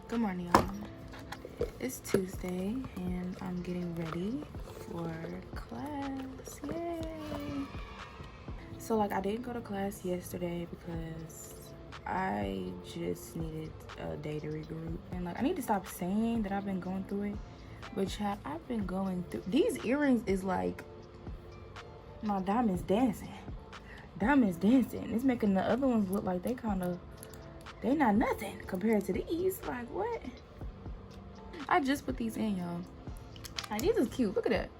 Good morning, y'all. It's Tuesday and I'm getting ready for class. Yay! So I didn't go to class yesterday because I just needed a day to regroup. And I need to stop saying that I've been going through it. But chat, I've been going through these earrings. Is like my diamonds dancing. Diamonds dancing. It's making the other ones look like they're not nothing compared to these. Like, what? I just put these in, y'all. Like, these is cute. Look at that.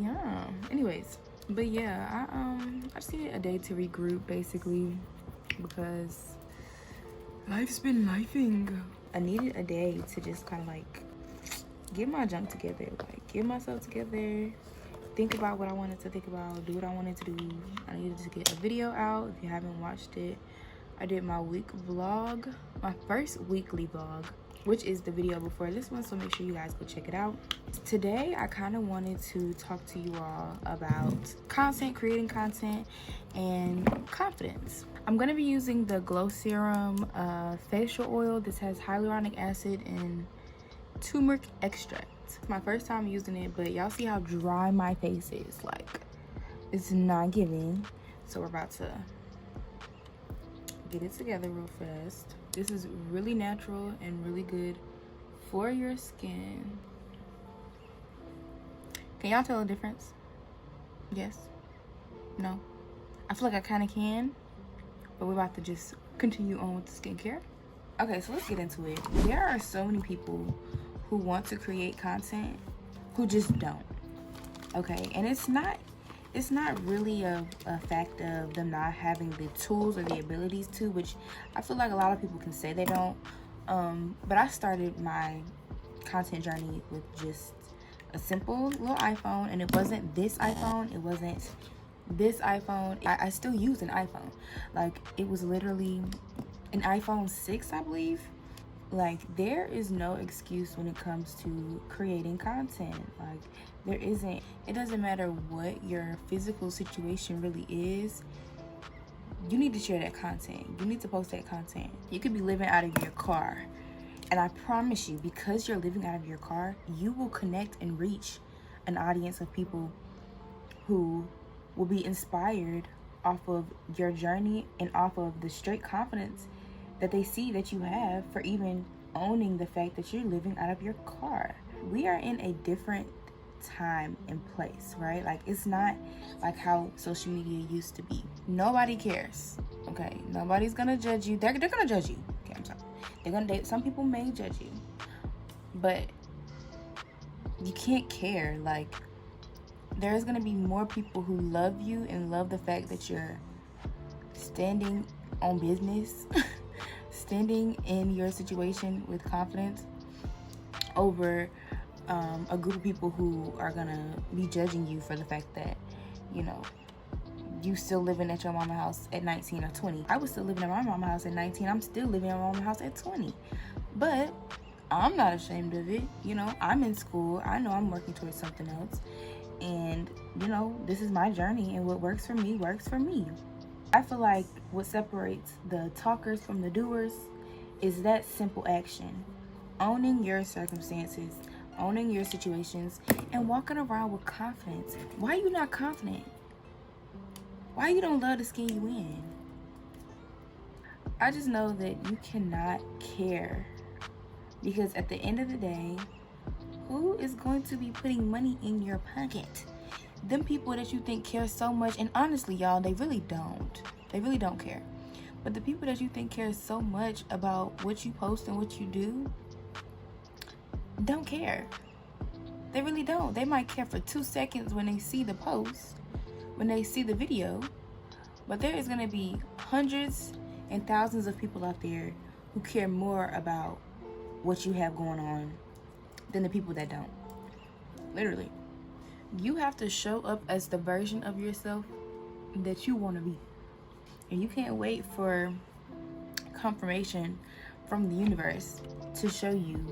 Yeah. Anyways, but yeah, I just needed a day to regroup, basically, because life's been lifing. I needed a day to just kind of get my junk together, get myself together, think about what I wanted to think about, do what I wanted to do. I needed to get a video out. If you haven't watched it, I did my week vlog, my first weekly vlog, which is the video before this one, so make sure you guys go check it out. Today, I kind of wanted to talk to you all about content, creating content, and confidence. I'm going to be using the Glow Serum facial oil. This has hyaluronic acid and turmeric extract. It's my first time using it, but y'all see how dry my face is. It's not giving. So we're about to get it together real fast. This is really natural and really good for your skin. Can y'all tell the difference? Yes? No? I feel like I kind of can, but we're about to just continue on with the skincare. Okay, so let's get into it. There are so many people who want to create content who just don't. Okay, and it's not really a fact of them not having the tools or the abilities to, which I feel like a lot of people can say they don't. But I started my content journey with just a simple little iPhone, and it wasn't this iPhone. It wasn't this iPhone. I still use an iPhone. It was literally an iPhone 6, I believe. There is no excuse when it comes to creating content. There isn't. It doesn't matter what your physical situation really is. You need to share that content. You need to post that content. You could be living out of your car, and I promise you, because you're living out of your car, you will connect and reach an audience of people who will be inspired off of your journey and off of the straight confidence that they see that you have for even owning the fact that you're living out of your car. We are in a different time and place, right? It's not like how social media used to be. Nobody cares, okay? Nobody's gonna judge you. They're gonna judge you. Okay, I'm sorry. They're gonna date. Some people may judge you, but you can't care. There's gonna be more people who love you and love the fact that you're standing on business, standing in your situation with confidence, over a group of people who are gonna be judging you for the fact that, you still living at your mama's house at 19 or 20. I was still living at my mama's house at 19. I'm still living at my mama's house at 20. But I'm not ashamed of it. I'm in school. I know I'm working towards something else. And, this is my journey, and what works for me works for me. I feel like what separates the talkers from the doers is that simple action. Owning your circumstances, owning your situations, and walking around with confidence. Why are you not confident? Why you don't love the skin you in? I just know that you cannot care, because at the end of the day, who is going to be putting money in your pocket? Them people that you think care so much, and honestly, y'all, they really don't. They really don't care. But the people that you think care so much about what you post and what you do don't care. They really don't. They might care for 2 seconds when they see the post, when they see the video, but there is going to be hundreds and thousands of people out there who care more about what you have going on than the people that don't. Literally. You have to show up as the version of yourself that you want to be. And you can't wait for confirmation from the universe to show you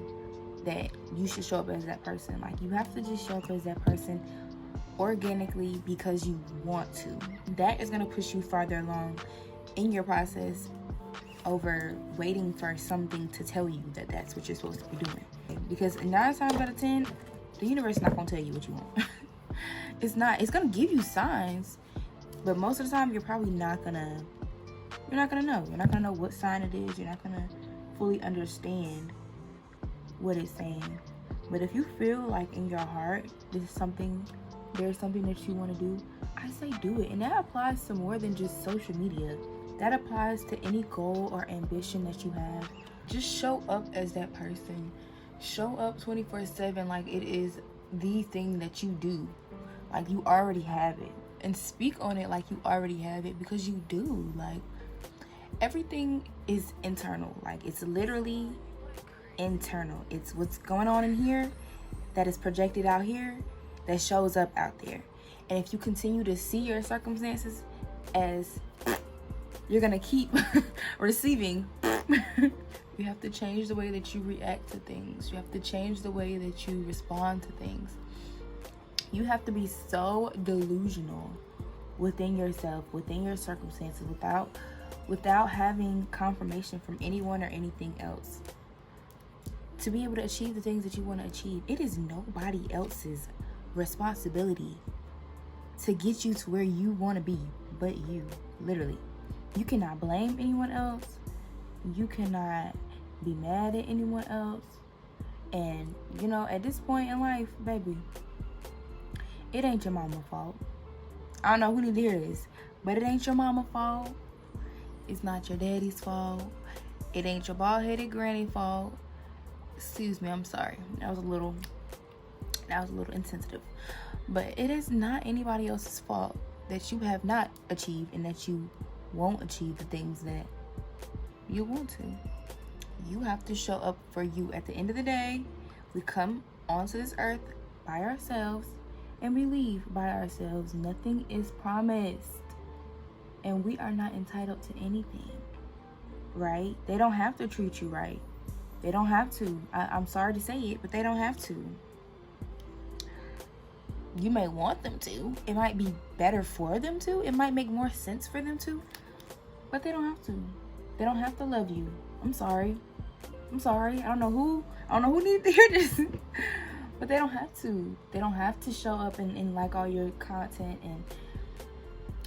that you should show up as that person. You have to just show up as that person organically because you want to. That is going to push you farther along in your process over waiting for something to tell you that that's what you're supposed to be doing. Because 9 times out of 10, the universe is not going to tell you what you want. It's not. It's going to give you signs, but most of the time you're probably not going to know. You're not going to know what sign it is. You're not going to fully understand what it's saying. But if you feel like in your heart there's something that you want to do, I say do it. And that applies to more than just social media. That applies to any goal or ambition that you have. Just show up as that person. Show up 24/7 like it is the thing that you do. Like you already have it. And speak on it like you already have it, because you do. Like, everything is internal. Like, it's literally internal. It's what's going on in here that is projected out here that shows up out there. And if you continue to see your circumstances as you're gonna keep receiving, you have to change the way that you react to things. You have to change the way that you respond to things. You have to be so delusional within yourself, within your circumstances, without having confirmation from anyone or anything else, to be able to achieve the things that you want to achieve. It is nobody else's responsibility to get you to where you want to be but you. Literally, you cannot blame anyone else. You cannot be mad at anyone else. And you know, at this point in life, baby, it ain't your mama's fault. I don't know who need to hear this, but it ain't your mama's fault. It's not your daddy's fault. It ain't your bald-headed granny fault. Excuse me, I'm sorry. That was a little insensitive. But it is not anybody else's fault that you have not achieved and that you won't achieve the things that you want to. You have to show up for you. At the end of the day, we come onto this earth by ourselves and we leave by ourselves. Nothing is promised. And we are not entitled to anything, right? They don't have to treat you right. They don't have to. I'm sorry to say it, but they don't have to. You may want them to. It might be better for them to. It might make more sense for them to. But they don't have to. They don't have to love you. I'm sorry. I don't know who needs to hear this. But they don't have to. They don't have to show up and like all your content and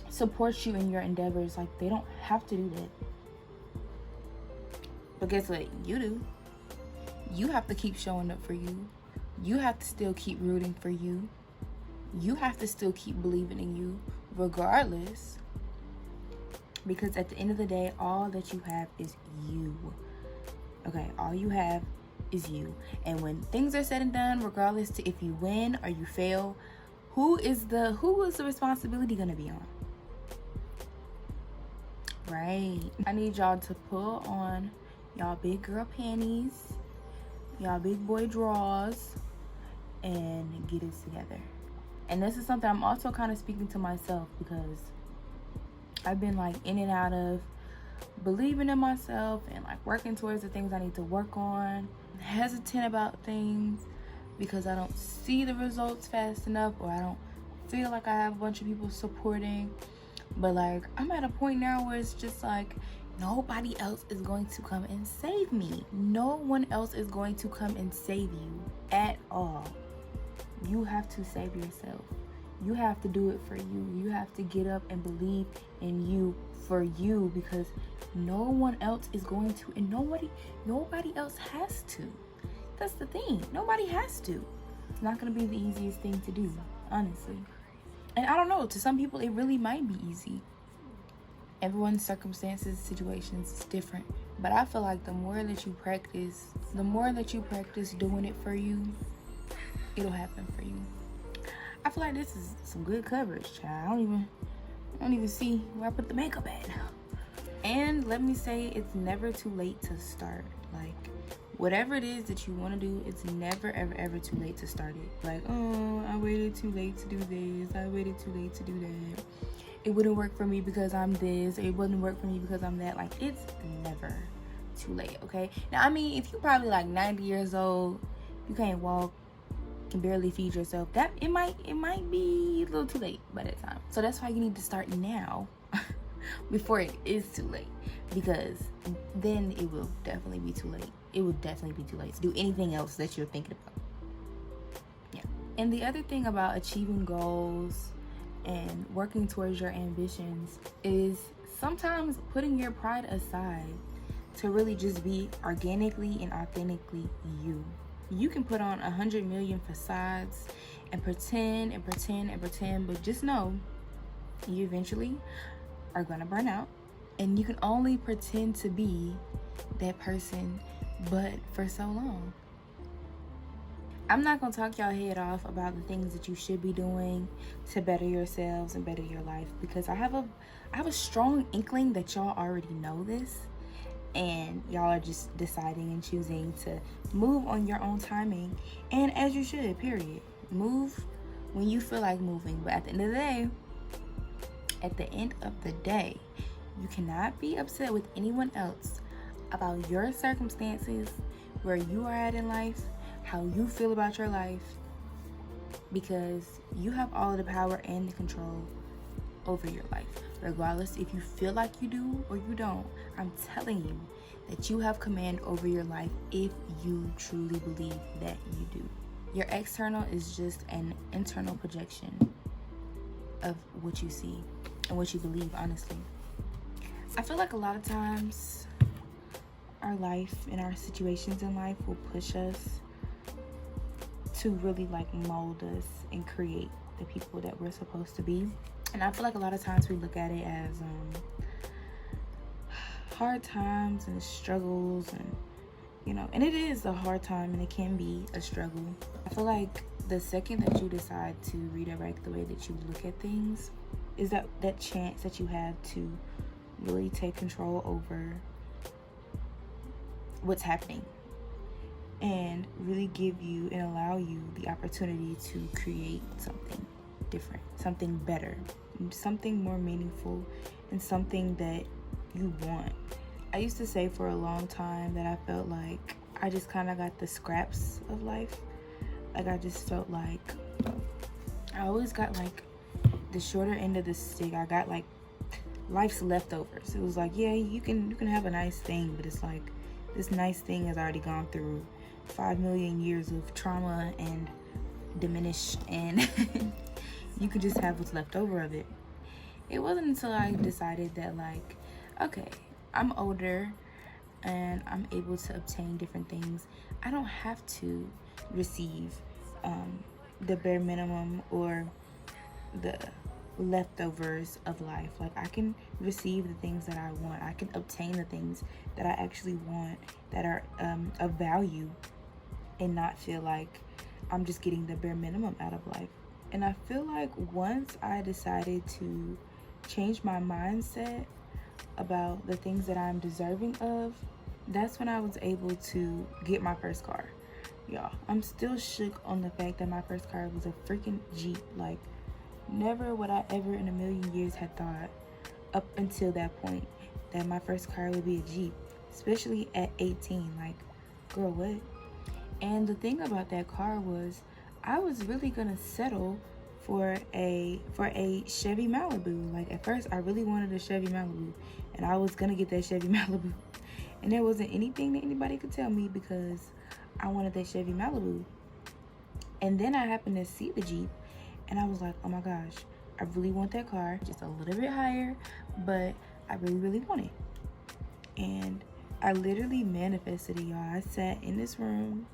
support you in your endeavors. Like, they don't have to do that. But guess what? You do. You have to keep showing up for you. You have to still keep rooting for you. You have to still keep believing in you regardless. Because at the end of the day, all that you have is you. Okay, all you have is you. And when things are said and done, regardless to if you win or you fail, who is the responsibility gonna be on? Right. I need y'all to pull on y'all big girl panties, y'all big boy drawers, and get it together. And this is something I'm also kind of speaking to myself, because I've been like in and out of believing in myself and like working towards the things I need to work on, hesitant about things because I don't see the results fast enough, or I don't feel like I have a bunch of people supporting. But like, I'm at a point now where it's just like, nobody else is going to come and save me. No one else is going to come and save you at all. You have to save yourself. You have to do it for you. You have to get up and believe in you for you, because no one else is going to, and nobody else has to. That's the thing. Nobody has to. It's not going to be the easiest thing to do, honestly. And I don't know, to some people it really might be easy. Everyone's circumstances, situations is different. But I feel like the more that you practice doing it for you, it'll happen for you. I feel like this is some good coverage, child. I don't even see where I put the makeup at. And let me say, it's never too late to start. Like, whatever it is that you want to do, it's never, ever, ever too late to start it. Like, oh, I waited too late to do this. I waited too late to do that. It wouldn't work for me because I'm this. It wouldn't work for me because I'm that. Like, it's never too late, okay? Now, I mean, if you're probably like 90 years old, you can't walk, can barely feed yourself, that it might be a little too late by that time. So that's why you need to start now. before it is too late, because then it will definitely be too late. It will definitely be too late to do anything else that you're thinking about. Yeah. And the other thing about achieving goals and working towards your ambitions is sometimes putting your pride aside to really just be organically and authentically you. You can put on 100 million facades and pretend and pretend and pretend, but just know you eventually are gonna burn out, and you can only pretend to be that person but for so long. I'm not gonna talk y'all head off about the things that you should be doing to better yourselves and better your life, because I have a strong inkling that y'all already know this, and y'all are just deciding and choosing to move on your own timing, and as you should, period. Move when you feel like moving, but at the end of the day, you cannot be upset with anyone else about your circumstances, where you are at in life, how you feel about your life, because you have all the power and the control over your life, regardless if you feel like you do or you don't. I'm telling you that you have command over your life if you truly believe that you do. Your external is just an internal projection of what you see and what you believe, honestly. I feel like a lot of times our life and our situations in life will push us to really like mold us and create the people that we're supposed to be. And I feel like a lot of times we look at it as hard times and struggles, and and it is a hard time and it can be a struggle. I feel like the second that you decide to redirect the way that you look at things is that chance that you have to really take control over what's happening, and really give you and allow you the opportunity to create something different, something better, something more meaningful, and something that you want. I used to say for a long time that I felt like I just kind of got the scraps of life. Like I just felt like I always got like the shorter end of the stick. I got like life's leftovers. It was like, yeah, you can have a nice thing, but it's like this nice thing has already gone through 5 million years of trauma and diminish, and you can just have what's left over of it. It wasn't until I decided that like, okay, I'm older and I'm able to obtain different things. I don't have to receive the bare minimum or the leftovers of life. Like I can receive the things that I want. I can obtain the things that I actually want, that are of value, and not feel like I'm just getting the bare minimum out of life. And I feel like once I decided to change my mindset about the things that I'm deserving of, that's when I was able to get my first car. Y'all, I'm still shook on the fact that my first car was a freaking Jeep. Like, never would I ever in a million years had thought up until that point that my first car would be a Jeep, especially at 18. Like, girl, what? And the thing about that car was I was really gonna settle for a Chevy Malibu. Like at first I really wanted a Chevy Malibu, and I was gonna get that Chevy Malibu, and there wasn't anything that anybody could tell me because I wanted that Chevy Malibu. And then I happened to see the Jeep, and I was like, oh my gosh, I really want that car, just a little bit higher, but I really want it. And I literally manifested it, y'all. I sat in this room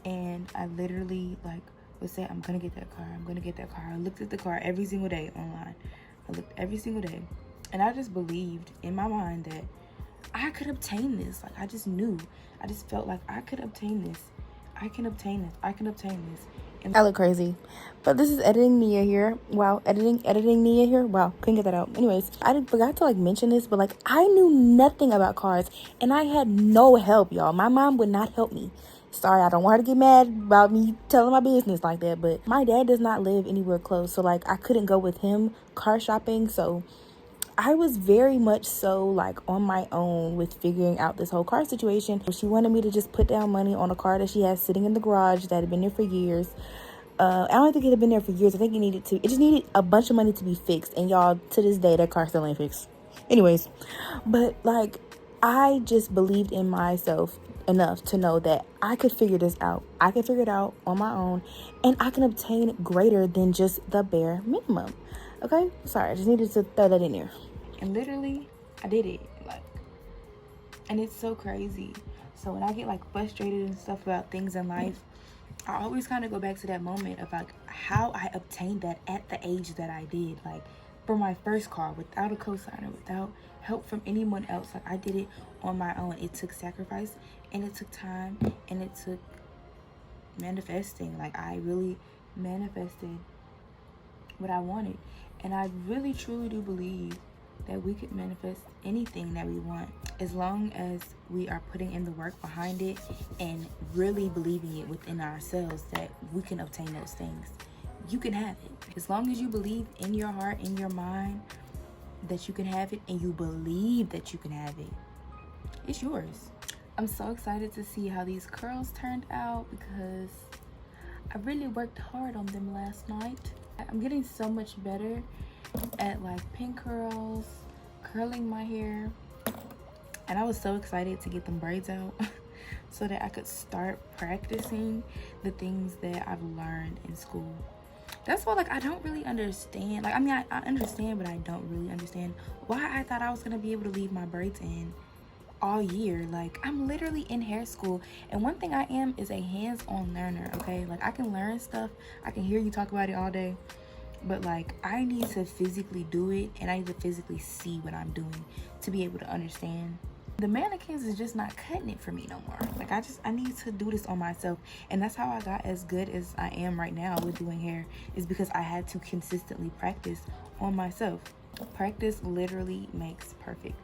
and I literally like would say, I'm gonna get that car, I'm gonna get that car. I looked at the car every single day online. I looked every single day, and I just believed in my mind that I could obtain this. Like I just knew, I just felt like I could obtain this. I can obtain this. I can obtain this. And I look crazy, but this is editing Nia here. Wow, editing Nia here. Wow, couldn't get that out. Anyways, I forgot to like mention this, but like I knew nothing about cars, and I had no help, y'all. My mom would not help me. Sorry, I don't want her to get mad about me telling my business like that, but my dad does not live anywhere close, so like I couldn't go with him car shopping. So I was very much so like on my own with figuring out this whole car situation. She wanted me to just put down money on a car that she has sitting in the garage that had been there for years. I don't think it had been there for years. I think it just needed a bunch of money to be fixed. And y'all, to this day, that car still ain't fixed. Anyways, but like, I just believed in myself enough to know that I could figure this out. I can figure it out on my own, and I can obtain greater than just the bare minimum. Okay? Sorry, I just needed to throw that in there. And literally, I did it. Like, and it's so crazy. So when I get like frustrated and stuff about things in life, I always kind of go back to that moment of like how I obtained that at the age that I did. Like, for my first car, without a cosigner, without help from anyone else. Like, I did it on my own. It took sacrifice, and it took time, and it took manifesting. Like, I really manifested what I wanted. And I really truly do believe that we could manifest anything that we want, as long as we are putting in the work behind it and really believing it within ourselves that we can obtain those things. You can have it. As long as you believe in your heart, in your mind, that you can have it, and you believe that you can have it, it's yours. I'm so excited to see how these curls turned out, because I really worked hard on them last night. I'm getting so much better at like pin curls, curling my hair, and I was so excited to get them braids out so that I could start practicing the things that I've learned in school. That's why, like, I don't really understand. Like, I mean, I understand, but I don't really understand why I thought I was gonna be able to leave my braids in all year. Like, I'm literally in hair school, and one thing I am is a hands-on learner. Okay, like, I can learn stuff, I can hear you talk about it all day, but like, I need to physically do it, and I need to physically see what I'm doing to be able to understand. The mannequins is just not cutting it for me no more. Like, I need to do this on myself. And that's how I got as good as I am right now with doing hair, is because I had to consistently practice on myself. Practice literally makes perfect.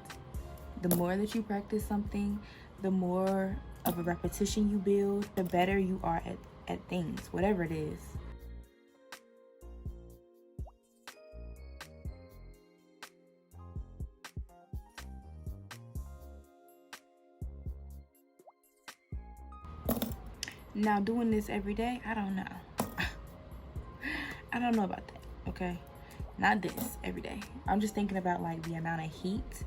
The more that you practice something, the more of a repetition you build, the better you are at things, whatever it is. Now, doing this every day, I don't know. I don't know about that, okay? Not this every day. I'm just thinking about like the amount of heat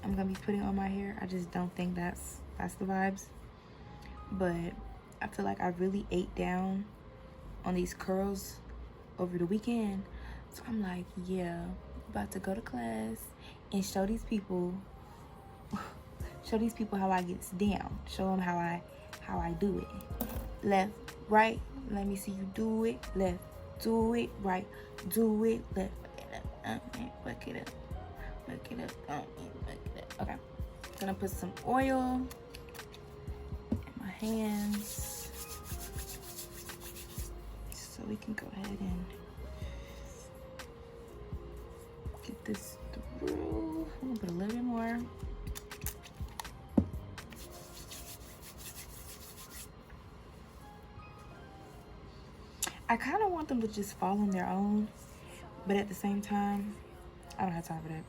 I'm gonna be putting on my hair. I just don't think that's the vibes. But I feel like I really ate down on these curls over the weekend. So I'm like, yeah, about to go to class and show these people how I get down. Show them how I do it. Left, right, let me see you do it. Left, do it, right, do it, left, fuck it up, fuck it up, fuck it up. Okay, gonna put some oil in my hands so we can go ahead and get this through. I'm gonna put a little bit more. I kind of want them to just fall on their own, but at the same time, I don't have time for that.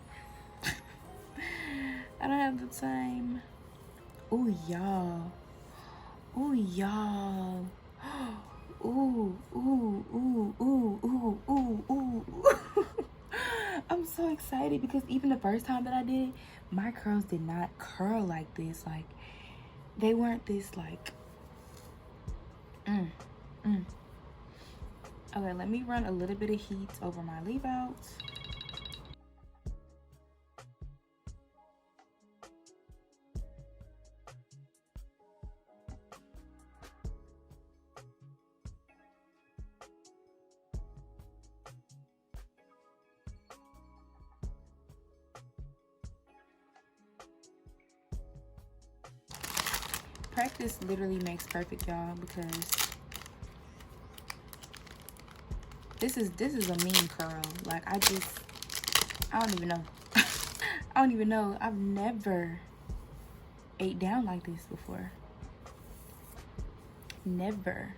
I don't have the time. Ooh, y'all. Ooh, y'all. Ooh, ooh, ooh, ooh, ooh, ooh, ooh. I'm so excited, because even the first time that I did it, my curls did not curl like this. Like, they weren't this like, Okay, let me run a little bit of heat over my leave outs. Practice literally makes perfect, y'all, because this is a mean curl. Like, I don't even know. I don't even know. I've never ate down like this before. Never.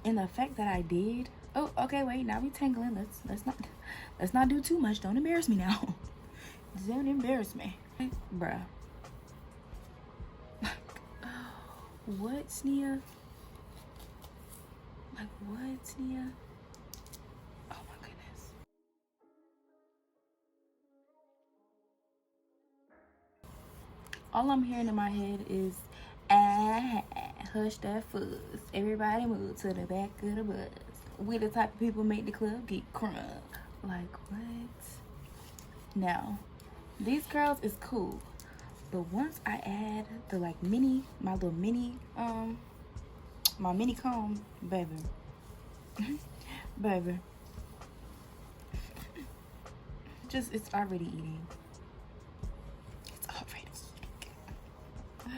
And the fact that I did. Oh, okay, wait, now we tangling. Let's not do too much. Don't embarrass me now. Don't embarrass me. Bruh. What, Nia? Like, what, Nia? Oh my goodness. All I'm hearing in my head is, ah, hush that fuzz. Everybody move to the back of the bus. We the type of people make the club get crunk. Like, what? Now, these girls is cool. But once I add the like my little mini comb, baby. Baby. It's already eating. It's already eating.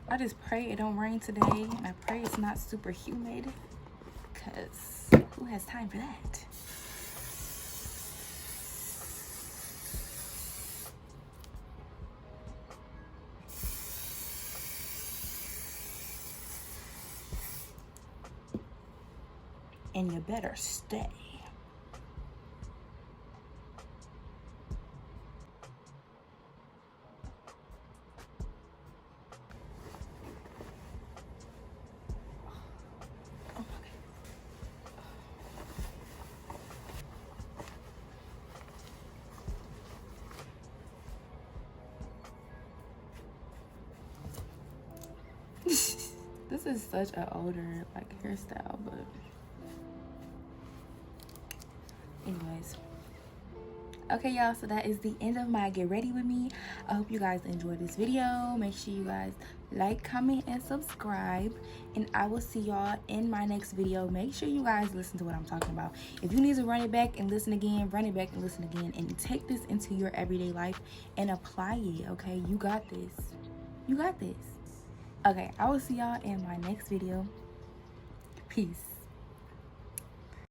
I just pray it don't rain today, and I pray it's not super humid, because who has time for that? And you better stay. This is such an older like hairstyle, but anyways. Okay, y'all, so that is the end of my get ready with me. I hope you guys enjoyed this video. Make sure you guys like, comment, and subscribe, and I will see y'all in my next video. Make sure you guys listen to what I'm talking about. If you need to run it back and listen again, run it back and listen again, and take this into your everyday life and apply it. Okay, you got this. You got this. Okay, I will see y'all in my next video. Peace.